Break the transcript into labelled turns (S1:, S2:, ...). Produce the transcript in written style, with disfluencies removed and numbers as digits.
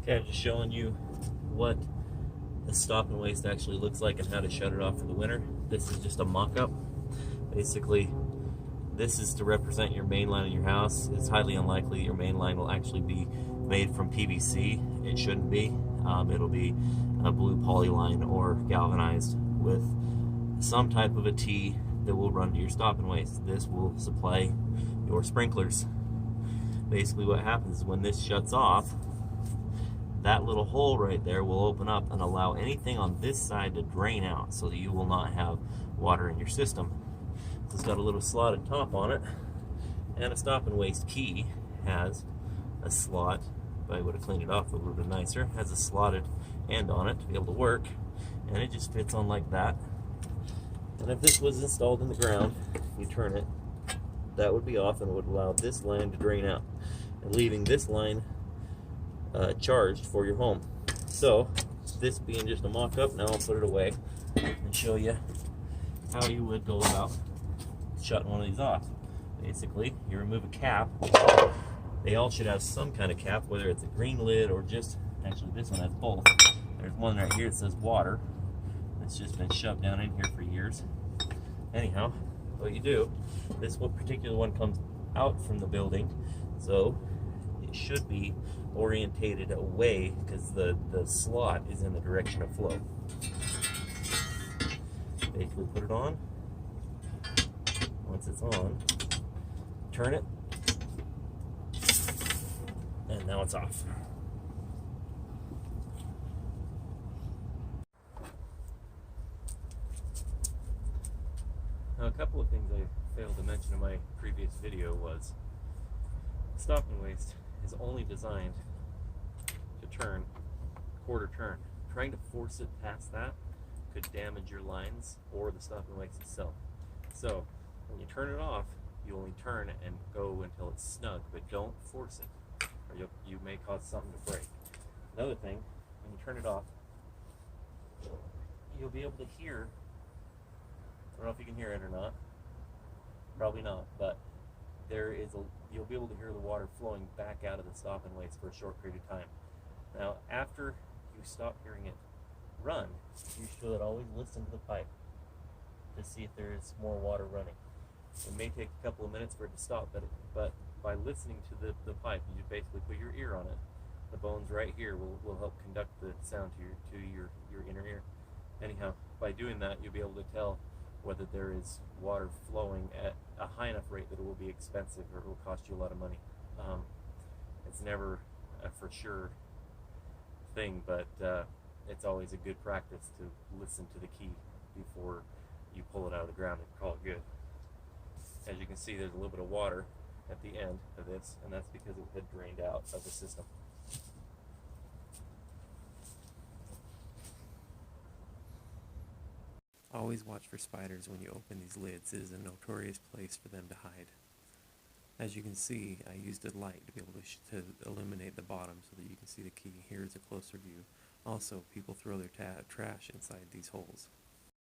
S1: Okay, I'm just showing you what the stop and waste actually looks like and how to shut it off for the winter. This is just a mock-up. Basically, this is to represent your main line in your house. It's highly unlikely your main line will actually be made from PVC. It shouldn't be. It'll be a blue poly line or galvanized with some type of a T that will run to your stop and waste. This will supply your sprinklers. Basically what happens is when this shuts off, that little hole right there will open up and allow anything on this side to drain out so that you will not have water in your system. It's got a little slotted top on it, and a stop and waste key has a slot. If I would have cleaned it off a little bit nicer, has a slotted end on it to be able to work, and it just fits on like that. And if this was installed in the ground, you turn it, that would be off and would allow this line to drain out, and leaving this line charged for your home. So this being just a mock-up, now I'll put it away and show you how you would go about shutting one of these off. Basically, you remove a cap. They all should have some kind of cap, whether it's a green lid or just, actually this one has both. There's one right here that says water. It's just been shoved down in here for years. Anyhow, what you do, this particular one comes out from the building, so it should be orientated away because the slot is in the direction of flow. Basically put it on. Once it's on, turn it, and now it's off. Now, a couple of things I failed to mention in my previous video was stop and waste is only designed to turn quarter turn. Trying to force it past that could damage your lines or the stop and waste itself. So when you turn it off, you only turn and go until it's snug, but don't force it, or you may cause something to break. Another thing, when you turn it off, you'll be able to hear, I don't know if you can hear it or not, probably not, but you'll be able to hear the water flowing back out of the stop and waste for a short period of time. Now, after you stop hearing it run, you should always listen to the pipe to see if there is more water running. It may take a couple of minutes for it to stop, but by listening to the pipe, you basically put your ear on it. The bones right here will help conduct the sound to your inner ear. Anyhow, by doing that, you'll be able to tell whether there is water flowing at a high enough rate that it will be expensive or it will cost you a lot of money. It's never a for sure thing, but it's always a good practice to listen to the key before you pull it out of the ground and call it good. As you can see, there's a little bit of water at the end of this, and that's because it had drained out of the system. Always watch for spiders when you open these lids. It is a notorious place for them to hide. As you can see, I used a light to be able to illuminate the bottom so that you can see the key. Here is a closer view. Also, people throw their trash inside these holes.